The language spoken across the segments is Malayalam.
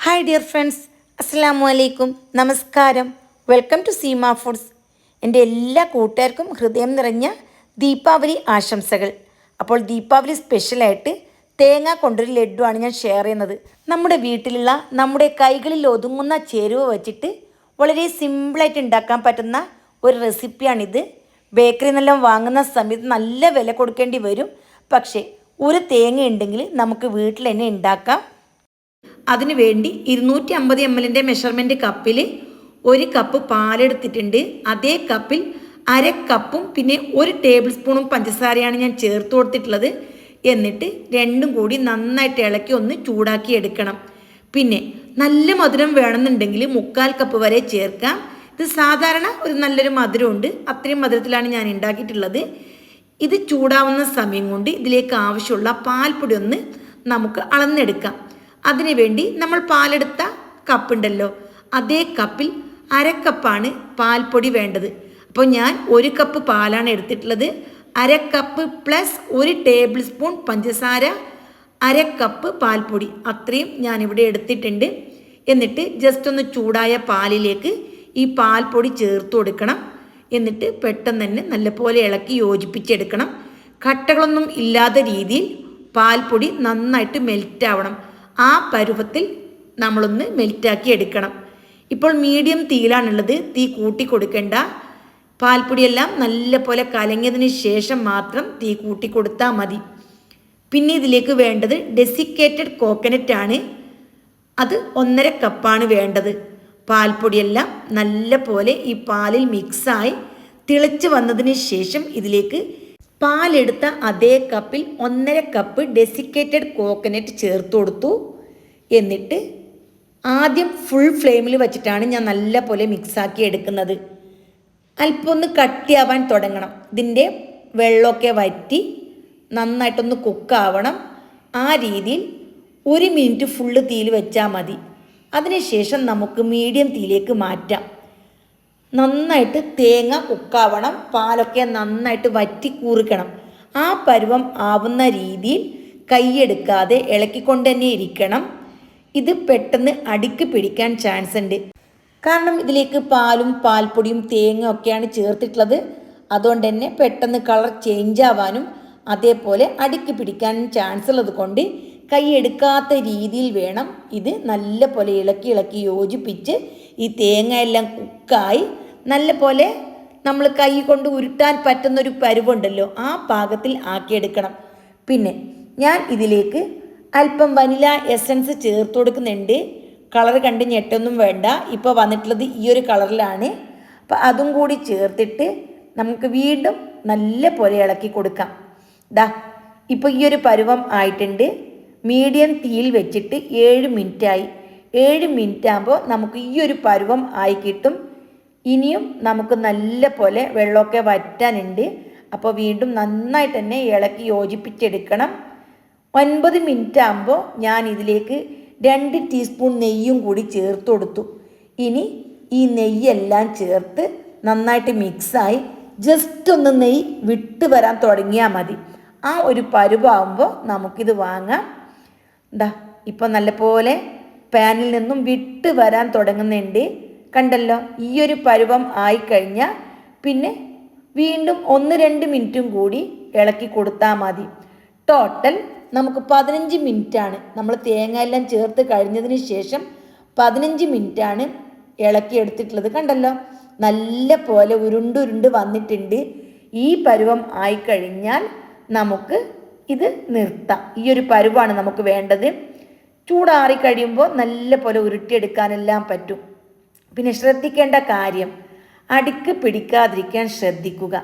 ഹായ് ഡിയർ ഫ്രണ്ട്സ്, അസ്സലാമു അലൈക്കും, നമസ്കാരം. Welcome to Seema Foods. എൻ്റെ എല്ലാ കൂട്ടുകാർക്കും ഹൃദയം നിറഞ്ഞ ദീപാവലി ആശംസകൾ. അപ്പോൾ ദീപാവലി സ്പെഷ്യലായിട്ട് തേങ്ങ കൊണ്ടൊരു ലഡ്ഡുവാണ് ഞാൻ ഷെയർ ചെയ്യുന്നത്. നമ്മുടെ വീട്ടിലുള്ള നമ്മുടെ കൈകളിൽ ഒതുങ്ങുന്ന ചേരുവ വച്ചിട്ട് വളരെ സിമ്പിളായിട്ട് ഉണ്ടാക്കാൻ പറ്റുന്ന ഒരു റെസിപ്പിയാണിത്. ബേക്കറിയിൽ നിന്നെല്ലാം വാങ്ങുന്ന സമയത്ത് നല്ല വില കൊടുക്കേണ്ടി വരും. പക്ഷേ ഒരു തേങ്ങ ഉണ്ടെങ്കിൽ നമുക്ക് വീട്ടിൽ തന്നെ ഉണ്ടാക്കാം. അതിനു വേണ്ടി 250 ml മെഷർമെൻറ്റ് കപ്പിൽ 1 കപ്പ് പാലെടുത്തിട്ടുണ്ട്. അതേ കപ്പിൽ അര കപ്പും പിന്നെ 1 ടേബിൾ സ്പൂണും പഞ്ചസാരയാണ് ഞാൻ ചേർത്ത് കൊടുത്തിട്ടുള്ളത്. എന്നിട്ട് രണ്ടും കൂടി നന്നായിട്ട് ഇളക്കി ഒന്ന് ചൂടാക്കി എടുക്കണം. പിന്നെ നല്ല മധുരം വേണമെന്നുണ്ടെങ്കിൽ 1/4 കപ്പ് വരെ ചേർക്കാം. ഇത് സാധാരണ ഒരു നല്ലൊരു മധുരമുണ്ട്, അത്രയും മധുരത്തിലാണ് ഞാൻ ഉണ്ടാക്കിയിട്ടുള്ളത്. ഇത് ചൂടാവുന്ന സമയം കൊണ്ട് ഇതിലേക്ക് ആവശ്യമുള്ള പാൽപ്പൊടി ഒന്ന് നമുക്ക് അളന്നെടുക്കാം. അതിനുവേണ്ടി നമ്മൾ പാലെടുത്ത കപ്പുണ്ടല്ലോ, അതേ കപ്പിൽ അര കപ്പാണ് പാൽപ്പൊടി വേണ്ടത്. അപ്പോൾ ഞാൻ 1 കപ്പ് പാലാണ് എടുത്തിട്ടുള്ളത്. അര കപ്പ് പ്ലസ് 1 ടേബിൾ സ്പൂൺ പഞ്ചസാര, അര കപ്പ് പാൽപ്പൊടി, അത്രയും ഞാനിവിടെ എടുത്തിട്ടുണ്ട്. എന്നിട്ട് ജസ്റ്റ് ഒന്ന് ചൂടായ പാലിലേക്ക് ഈ പാൽപ്പൊടി ചേർത്ത് കൊടുക്കണം. എന്നിട്ട് പെട്ടെന്ന് തന്നെ നല്ലപോലെ ഇളക്കി യോജിപ്പിച്ചെടുക്കണം. കട്ടകളൊന്നും ഇല്ലാത്ത രീതിയിൽ പാൽപ്പൊടി നന്നായിട്ട് മെൽറ്റ് ആവണം. ആ പരുവത്തിൽ നമ്മളൊന്ന് മെൽറ്റാക്കി എടുക്കണം. ഇപ്പോൾ മീഡിയം തീയിലാണുള്ളത്, തീ കൂട്ടി കൊടുക്കേണ്ട. പാൽപ്പൊടിയെല്ലാം നല്ലപോലെ കലങ്ങിയതിന് ശേഷം മാത്രം തീ കൂട്ടി കൊടുത്താൽ മതി. പിന്നെ ഇതിലേക്ക് വേണ്ടത് ഡെസിക്കേറ്റഡ് കോക്കനട്ട് ആണ്. അത് 1.5 കപ്പാണ് വേണ്ടത്. പാൽപ്പൊടിയെല്ലാം നല്ലപോലെ ഈ പാലിൽ മിക്സായി തിളച്ച് വന്നതിന് ശേഷം ഇതിലേക്ക് പാലെടുത്ത അതേ കപ്പിൽ 1.5 കപ്പ് ഡെസിക്കേറ്റഡ് കോക്കനട്ട് ചേർത്ത് കൊടുത്തു. എന്നിട്ട് ആദ്യം ഫുൾ ഫ്ലെയിമിൽ വെച്ചിട്ടാണ് ഞാൻ നല്ലപോലെ മിക്സാക്കി എടുക്കുന്നത്. അല്പം ഒന്ന് കട്ടിയാവാൻ തുടങ്ങണം. ഇതിൻ്റെ വെള്ളമൊക്കെ വറ്റി നന്നായിട്ടൊന്ന് കുക്കാവണം. ആ രീതിയിൽ 1 മിനിറ്റ് ഫുള്ള് തീയിൽ വെച്ചാൽ മതി. അതിനുശേഷം നമുക്ക് മീഡിയം തീയിലേക്ക് മാറ്റാം. നന്നായിട്ട് തേങ്ങ കുക്കാവണം, പാലൊക്കെ നന്നായിട്ട് വറ്റി കൂറിക്കണം. ആ പരുവം ആവുന്ന രീതിയിൽ കൈയെടുക്കാതെ ഇളക്കിക്കൊണ്ട് തന്നെ ഇരിക്കണം. ഇത് പെട്ടെന്ന് അടിക്ക് പിടിക്കാൻ ചാൻസ് ഉണ്ട്. കാരണം ഇതിലേക്ക് പാലും പാൽപ്പൊടിയും തേങ്ങ ഒക്കെയാണ് ചേർത്തിട്ടുള്ളത്. അതുകൊണ്ട് തന്നെ പെട്ടെന്ന് കളർ ചേഞ്ച് ആവാനും അതേപോലെ അടിക്ക് പിടിക്കാനും ചാൻസ് ഉള്ളത് കൊണ്ട് കൈയെടുക്കാത്ത രീതിയിൽ വേണം ഇത് നല്ല പോലെ ഇളക്കി ഇളക്കി യോജിപ്പിച്ച് ഈ തേങ്ങ എല്ലാം കുക്കായി നല്ല പോലെ നമ്മൾ കൈ കൊണ്ട് ഉരുട്ടാൻ പറ്റുന്നൊരു പരുവുണ്ടല്ലോ, ആ പാകത്തിൽ ആക്കിയെടുക്കണം. പിന്നെ ഞാൻ ഇതിലേക്ക് അല്പം വനില എസൻസ് ചേർത്ത് കൊടുക്കുന്നുണ്ട്. കളർ കണ്ട് ഞെട്ടൊന്നും വേണ്ട, ഇപ്പോൾ വന്നിട്ടുള്ളത് ഈ ഒരു കളറിലാണ്. അപ്പോൾ അതും കൂടി ചേർത്തിട്ട് നമുക്ക് വീണ്ടും നല്ല പോലെ ഇളക്കി കൊടുക്കാം. ഇപ്പോൾ ഈ ഒരു പരുവം ആയിട്ടുണ്ട്. മീഡിയം തീയിൽ വെച്ചിട്ട് 7 മിനിറ്റായി. 7 മിനിറ്റ് ആകുമ്പോൾ നമുക്ക് ഈ ഒരു പരുവം ആയി കിട്ടും. ഇനിയും നമുക്ക് നല്ല പോലെ വെള്ളമൊക്കെ വറ്റാനുണ്ട്. അപ്പോൾ വീണ്ടും നന്നായിട്ട് തന്നെ ഇളക്കി യോജിപ്പിച്ചെടുക്കണം. 9 മിനിറ്റ് ആകുമ്പോൾ ഞാൻ ഇതിലേക്ക് 2 ടീസ്പൂൺ നെയ്യും കൂടി ചേർത്ത് കൊടുത്തു. ഇനി ഈ നെയ്യെല്ലാം ചേർത്ത് നന്നായിട്ട് മിക്സായി ജസ്റ്റ് ഒന്ന് നെയ്യ് വിട്ട് വരാൻ തുടങ്ങിയാൽ മതി. ആ ഒരു പരുവാകുമ്പോൾ നമുക്കിത് വാങ്ങാം. ഇപ്പോൾ നല്ലപോലെ പാനിൽ നിന്നും വിട്ട് വരാൻ തുടങ്ങുന്നുണ്ട്. കണ്ടല്ലോ, ഈ ഒരു പരുവം ആയിക്കഴിഞ്ഞാൽ പിന്നെ വീണ്ടും 1-2 മിനിറ്റും കൂടി ഇളക്കി കൊടുത്താൽ മതി. ടോട്ടൽ നമുക്ക് 15 മിനിറ്റാണ്. നമ്മൾ തേങ്ങ എല്ലാം ചേർത്ത് കഴിഞ്ഞതിന് ശേഷം 15 മിനിറ്റാണ് ഇളക്കി എടുത്തിട്ടുള്ളത്. കണ്ടല്ലോ, നല്ല പോലെ ഉരുണ്ടുരുണ്ട് വന്നിട്ടുണ്ട്. ഈ പരുവം ആയിക്കഴിഞ്ഞാൽ നമുക്ക് ഇത് നിർത്താം. ഈ ഒരു പരുവാണ് നമുക്ക് വേണ്ടത്. ചൂടാറി കഴിയുമ്പോൾ നല്ല പോലെ ഉരുട്ടിയെടുക്കാനെല്ലാം പറ്റും. പിന്നെ ശ്രദ്ധിക്കേണ്ട കാര്യം, അടിക്ക് പിടിക്കാതിരിക്കാൻ ശ്രദ്ധിക്കുക.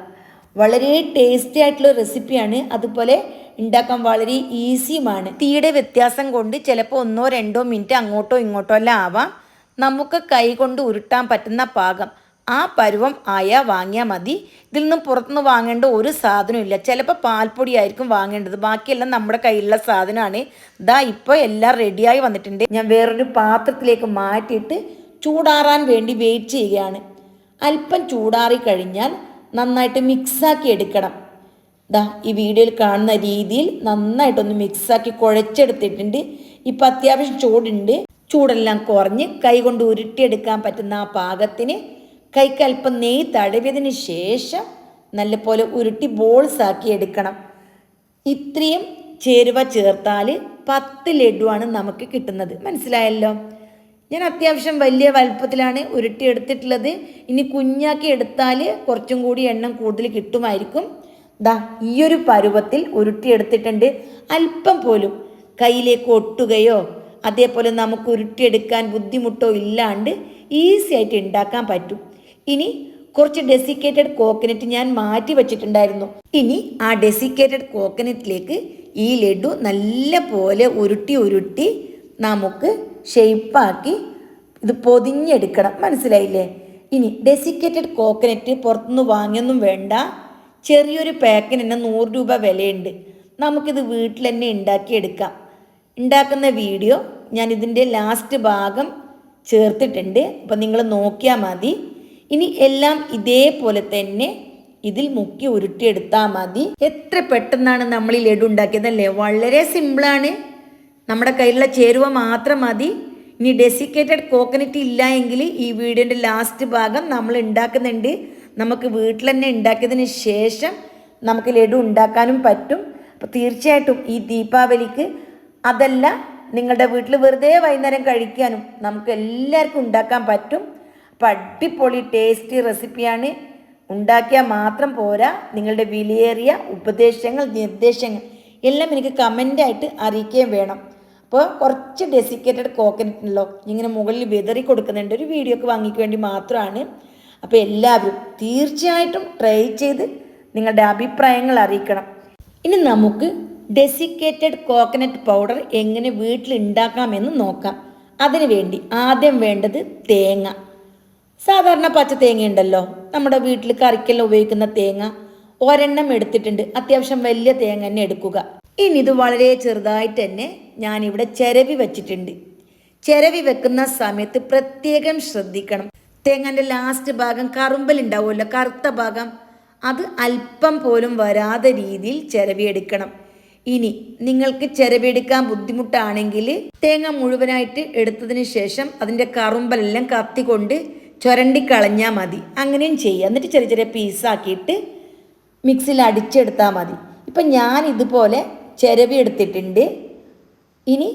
വളരെ ടേസ്റ്റി ആയിട്ടുള്ള റെസിപ്പിയാണ്, അതുപോലെ ഉണ്ടാക്കാൻ വളരെ ഈസിയുമാണ്. തീയുടെ വ്യത്യാസം കൊണ്ട് ചിലപ്പോൾ 1-2 മിനിറ്റ് അങ്ങോട്ടോ ഇങ്ങോട്ടോ എല്ലാം ആവാം. നമുക്ക് കൈ കൊണ്ട് ഉരുട്ടാൻ പറ്റുന്ന പാകം ആ പരുവം ആയാൽ വാങ്ങിയാൽ മതി. ഇതിൽ നിന്നും പുറത്തുനിന്ന് വാങ്ങേണ്ട ഒരു സാധനവും ഇല്ല. ചിലപ്പോൾ പാൽപ്പൊടി ആയിരിക്കും വാങ്ങേണ്ടത്, ബാക്കിയെല്ലാം നമ്മുടെ കയ്യിലുള്ള സാധനമാണ്. ഇപ്പോൾ എല്ലാം റെഡിയായി വന്നിട്ടുണ്ട്. ഞാൻ വേറൊരു പാത്രത്തിലേക്ക് മാറ്റിയിട്ട് ചൂടാറാൻ വേണ്ടി വെയിറ്റ് ചെയ്യുകയാണ്. അല്പം ചൂടാറി കഴിഞ്ഞാൽ നന്നായിട്ട് മിക്സാക്കി എടുക്കണം. ഈ വീഡിയോയിൽ കാണുന്ന രീതിയിൽ നന്നായിട്ടൊന്ന് മിക്സാക്കി കുഴച്ചെടുത്തിട്ടുണ്ട്. ഇപ്പം അത്യാവശ്യം ചൂടുണ്ട്. ചൂടെല്ലാം കുറഞ്ഞ് കൈകൊണ്ട് ഉരുട്ടിയെടുക്കാൻ പറ്റുന്ന ആ പാകത്തിന് കൈക്കൽപ്പം നെയ്യ് തടവിയതിന് ശേഷം നല്ലപോലെ ഉരുട്ടി ബോൾസാക്കി എടുക്കണം. ഇത്രയും ചേരുവ ചേർത്താൽ 10 ലഡുവാണ് നമുക്ക് കിട്ടുന്നത്. മനസ്സിലായല്ലോ? ഞാൻ അത്യാവശ്യം വലിയ വലുപ്പത്തിലാണ് ഉരുട്ടിയെടുത്തിട്ടുള്ളത്. ഇനി കുഞ്ഞാക്കി എടുത്താൽ കുറച്ചും കൂടി എണ്ണം കൂടുതൽ കിട്ടുമായിരിക്കും. ദാ ഈ ഒരു പരുവത്തിൽ ഉരുട്ടിയെടുത്തിട്ടുണ്ട്. അല്പം പോലും കയ്യിലേക്ക് ഒട്ടുകയോ അതേപോലെ നമുക്ക് ഉരുട്ടിയെടുക്കാൻ ബുദ്ധിമുട്ടോ ഇല്ലാണ്ട് ഈസി ആയിട്ട് ഉണ്ടാക്കാൻ പറ്റും. ഇനി കുറച്ച് ഡെസിക്കേറ്റഡ് കോക്കനട്ട് ഞാൻ മാറ്റി വെച്ചിട്ടുണ്ടായിരുന്നു. ഇനി ആ ഡെസിക്കേറ്റഡ് കോക്കനട്ടിലേക്ക് ഈ ലഡു നല്ല പോലെ ഉരുട്ടി നമുക്ക് ഷേപ്പാക്കി ഇത് പൊതിഞ്ഞെടുക്കണം. മനസ്സിലായില്ലേ? ഇനി ഡെസിക്കേറ്റഡ് കോക്കനട്ട് പുറത്തുനിന്ന് വാങ്ങിയൊന്നും വേണ്ട. ചെറിയൊരു പാക്കിന് തന്നെ 100 രൂപ വിലയുണ്ട്. നമുക്കിത് വീട്ടിൽ തന്നെ ഉണ്ടാക്കിയെടുക്കാം. ഉണ്ടാക്കുന്ന വീഡിയോ ഞാൻ ഇതിൻ്റെ ലാസ്റ്റ് ഭാഗം ചേർത്തിട്ടുണ്ട്. അപ്പം നിങ്ങൾ നോക്കിയാൽ മതി. ഇനി എല്ലാം ഇതേപോലെ തന്നെ ഇതിൽ മുക്കി ഉരുട്ടിയെടുത്താൽ മതി. എത്ര പെട്ടെന്നാണ് നമ്മൾ ഈ ലഡു ഉണ്ടാക്കിയതല്ലേ? വളരെ സിമ്പിളാണ്. നമ്മുടെ കയ്യിലുള്ള ചേരുവ മാത്രം മതി. ഇനി ഡെസിക്കേറ്റഡ് കോക്കനട്ട് ഇല്ല എങ്കിൽ ഈ വീഡിയോൻ്റെ ലാസ്റ്റ് ഭാഗം നമ്മൾ ഉണ്ടാക്കുന്നുണ്ട്. നമുക്ക് വീട്ടിൽ തന്നെ ഉണ്ടാക്കിയതിന് ശേഷം നമുക്ക് ലഡു ഉണ്ടാക്കാനും പറ്റും. അപ്പോൾ തീർച്ചയായിട്ടും ഈ ദീപാവലിക്ക് അതല്ല നിങ്ങളുടെ വീട്ടിൽ വെറുതെ വൈകുന്നേരം കഴിക്കാനും നമുക്ക് എല്ലാവർക്കും ഉണ്ടാക്കാൻ പറ്റും. അപ്പോൾ അടിപൊളി ടേസ്റ്റി റെസിപ്പിയാണ്. ഉണ്ടാക്കിയാൽ മാത്രം പോരാ, നിങ്ങളുടെ വിലയേറിയ ഉപദേശങ്ങൾ നിർദ്ദേശങ്ങൾ എല്ലാം എനിക്ക് കമൻ്റായിട്ട് അറിയിക്കുകയും വേണം. അപ്പോൾ കുറച്ച് ഡെസിക്കേറ്റഡ് കോക്കനട്ട് ഉണ്ടല്ലോ ഇങ്ങനെ മുകളിൽ വിതറി കൊടുക്കുന്നുണ്ട്. ഒരു വീഡിയോക്ക് വാങ്ങിക്ക് വേണ്ടി മാത്രമാണ്. അപ്പോൾ എല്ലാവരും തീർച്ചയായിട്ടും ട്രൈ ചെയ്ത് നിങ്ങളുടെ അഭിപ്രായങ്ങൾ അറിയിക്കണം. ഇനി നമുക്ക് ഡെസിക്കേറ്റഡ് കോക്കനട്ട് പൗഡർ എങ്ങനെ വീട്ടിൽ ഉണ്ടാക്കാമെന്ന് നോക്കാം. അതിനു വേണ്ടി ആദ്യം വേണ്ടത് തേങ്ങ. സാധാരണ പച്ച തേങ്ങ ഉണ്ടല്ലോ, നമ്മുടെ വീട്ടിൽ കറിക്കെല്ലാം ഉപയോഗിക്കുന്ന തേങ്ങ ഒരെണ്ണം എടുത്തിട്ടുണ്ട്. അത്യാവശ്യം വലിയ തേങ്ങ തന്നെ എടുക്കുക. ഇനി ഇത് വളരെ ചെറുതായിട്ട് തന്നെ ഞാനിവിടെ ചിരവി വെച്ചിട്ടുണ്ട്. ചിരവി വെക്കുന്ന സമയത്ത് പ്രത്യേകം ശ്രദ്ധിക്കണം. തേങ്ങൻ്റെ ലാസ്റ്റ് ഭാഗം കറുമ്പൽ ഉണ്ടാവുമല്ലോ, കറുത്ത ഭാഗം, അത് അല്പം പോലും വരാതെ രീതിയിൽ ചിരവിയെടുക്കണം. ഇനി നിങ്ങൾക്ക് ചിരവിയെടുക്കാൻ ബുദ്ധിമുട്ടാണെങ്കിൽ തേങ്ങ മുഴുവനായിട്ട് എടുത്തതിന് ശേഷം അതിൻ്റെ കറുമ്പലെല്ലാം കത്തി കൊണ്ട് ചുരണ്ടി കളഞ്ഞാൽ മതി. അങ്ങനെയും ചെയ്യുക. എന്നിട്ട് ചെറിയ ചെറിയ പീസാക്കിയിട്ട് മിക്സിയിൽ അടിച്ചെടുത്താൽ മതി. ഇപ്പം ഞാൻ ഇതുപോലെ ചിരവി എടുത്തിട്ടുണ്ട്. ഇനി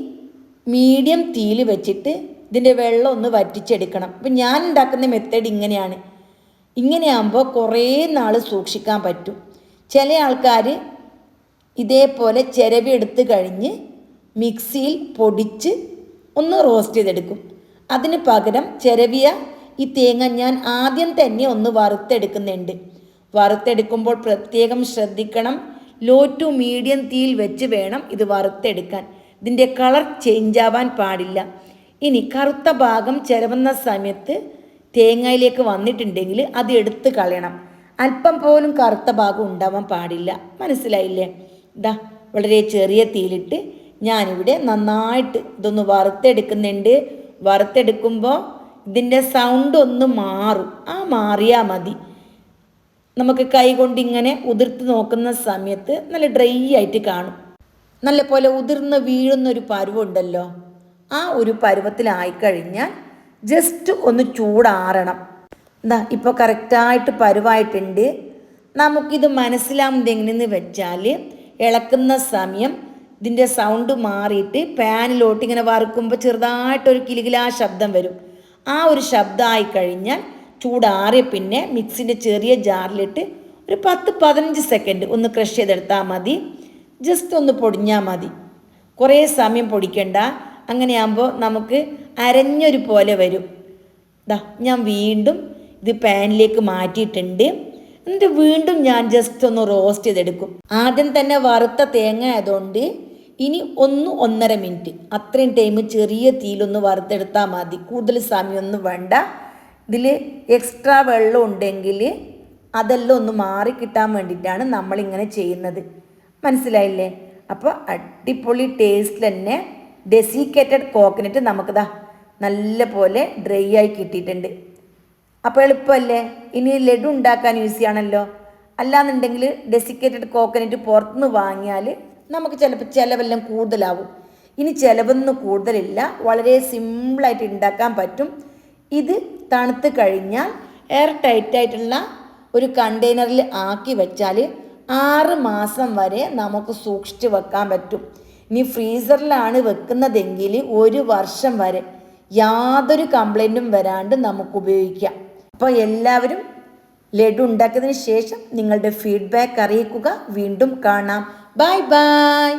മീഡിയം തീയിൽ വെച്ചിട്ട് ഇതിൻ്റെ വെള്ളം ഒന്ന് വറ്റിച്ചെടുക്കണം. അപ്പം ഞാൻ ഉണ്ടാക്കുന്ന മെത്തേഡ് ഇങ്ങനെയാണ്. ഇങ്ങനെയാകുമ്പോൾ കുറേ നാൾ സൂക്ഷിക്കാൻ പറ്റും. ചില ആൾക്കാർ ഇതേപോലെ ചിരവി എടുത്ത് കഴിഞ്ഞ് മിക്സിയിൽ പൊടിച്ച് ഒന്ന് റോസ്റ്റ് ചെയ്തെടുക്കും. അതിന് പകരം ചിരവിയ ഈ തേങ്ങ ഞാൻ ആദ്യം തന്നെ ഒന്ന് വറുത്തെടുക്കുന്നുണ്ട്. വറുത്തെടുക്കുമ്പോൾ പ്രത്യേകം ശ്രദ്ധിക്കണം. ലോ ടു മീഡിയം തീയിൽ വെച്ച് വേണം ഇത് വറുത്തെടുക്കാൻ. ഇതിൻ്റെ കളർ ചേഞ്ച് ആവാൻ പാടില്ല. ഇനി കറുത്ത ഭാഗം ചിരവുന്ന സമയത്ത് തേങ്ങയിലേക്ക് വന്നിട്ടുണ്ടെങ്കിൽ അത് എടുത്ത് കളയണം. അല്പം പോലും കറുത്ത ഭാഗം ഉണ്ടാവാൻ പാടില്ല. മനസ്സിലായില്ലേ? ഇതാ വളരെ ചെറിയ തീയിലിട്ട് ഞാനിവിടെ നന്നായിട്ട് ഇതൊന്ന് വറുത്തെടുക്കുന്നുണ്ട്. വറുത്തെടുക്കുമ്പോൾ ഇതിൻ്റെ സൗണ്ട് ഒന്ന് മാറും. മാറിയാൽ മതി. നമുക്ക് കൈ കൊണ്ട് ഇങ്ങനെ ഉതിർത്ത് നോക്കുന്ന സമയത്ത് നല്ല ഡ്രൈ ആയിട്ട് കാണും. നല്ല പോലെ ഉതിർന്ന് വീഴുന്നൊരു പരുവുണ്ടല്ലോ, ആ ഒരു പരുവത്തിലായിക്കഴിഞ്ഞാൽ ജസ്റ്റ് ഒന്ന് ചൂടാറണം. എന്താ ഇപ്പോൾ കറക്റ്റായിട്ട് പരുവായിട്ടുണ്ട്. നമുക്കിത് മനസ്സിലാവുന്നത് എങ്ങനെയെന്ന് വെച്ചാൽ ഇളക്കുന്ന സമയം ഇതിൻ്റെ സൗണ്ട് മാറിയിട്ട് പാനിലോട്ട് ഇങ്ങനെ വറുക്കുമ്പോൾ ചെറുതായിട്ടൊരു കിലുകിലാ ശബ്ദം വരും. ആ ഒരു ശബ്ദമായി കഴിഞ്ഞാൽ ചൂടാറിയ പിന്നെ മിക്സിൻ്റെ ചെറിയ ജാറിലിട്ട് ഒരു 10-15 സെക്കൻഡ് ഒന്ന് ക്രഷ് ചെയ്തെടുത്താൽ മതി. ജസ്റ്റ് ഒന്ന് പൊടിഞ്ഞാൽ മതി. കുറേ സമയം പൊടിക്കണ്ട. അങ്ങനെയാകുമ്പോൾ നമുക്ക് അരഞ്ഞൊരു പോലെ വരും. ഞാൻ വീണ്ടും ഇത് പാനിലേക്ക് മാറ്റിയിട്ടുണ്ട്. എന്നിട്ട് വീണ്ടും ഞാൻ ജസ്റ്റ് ഒന്ന് റോസ്റ്റ് ചെയ്തെടുക്കും. ആദ്യം തന്നെ വറുത്ത തേങ്ങ ആയതുകൊണ്ട് ഇനി 1-1.5 മിനിറ്റ് അത്രയും ടൈം ചെറിയ തീയിലൊന്ന് വറുത്തെടുത്താൽ മതി. കൂടുതൽ സമയമൊന്നും വേണ്ട. ഇതിൽ എക്സ്ട്രാ വെള്ളം ഉണ്ടെങ്കിൽ അതെല്ലാം ഒന്ന് മാറിക്കിട്ടാൻ വേണ്ടിയിട്ടാണ് നമ്മളിങ്ങനെ ചെയ്യുന്നത്. മനസ്സിലായില്ലേ? അപ്പോൾ അടിപൊളി ടേസ്റ്റ് തന്നെ ഡെസിക്കേറ്റഡ് കോക്കനട്ട് നമുക്കിതാ നല്ല പോലെ ഡ്രൈ ആയി കിട്ടിയിട്ടുണ്ട്. അപ്പോൾ എളുപ്പമല്ലേ? ഇനി ലഡു ഉണ്ടാക്കാൻ ഈസിയാണല്ലോ. അല്ലാന്നുണ്ടെങ്കിൽ ഡെസിക്കേറ്റഡ് കോക്കനട്ട് പുറത്തുനിന്ന് വാങ്ങിയാൽ നമുക്ക് ചിലപ്പോൾ ചിലവെല്ലാം കൂടുതലാവും. ഇനി ചിലവൊന്നും കൂടുതലില്ല, വളരെ സിമ്പിളായിട്ട് ഉണ്ടാക്കാൻ പറ്റും. ഇത് തണുത്ത് കഴിഞ്ഞാൽ എയർ ടൈറ്റായിട്ടുള്ള ഒരു കണ്ടെയ്നറിൽ ആക്കി വെച്ചാൽ 6 മാസം വരെ നമുക്ക് സൂക്ഷിച്ച് വെക്കാൻ പറ്റും. ഇനി ഫ്രീസറിലാണ് വെക്കുന്നതെങ്കിൽ 1 വർഷം വരെ യാതൊരു കംപ്ലൈൻറ്റും വരാണ്ട് നമുക്ക് ഉപയോഗിക്കാം. അപ്പോൾ എല്ലാവരും ലഡു ഉണ്ടാക്കിയതിന് ശേഷം നിങ്ങളുടെ ഫീഡ്ബാക്ക് അറിയിക്കുക. വീണ്ടും കാണാം. Bye bye.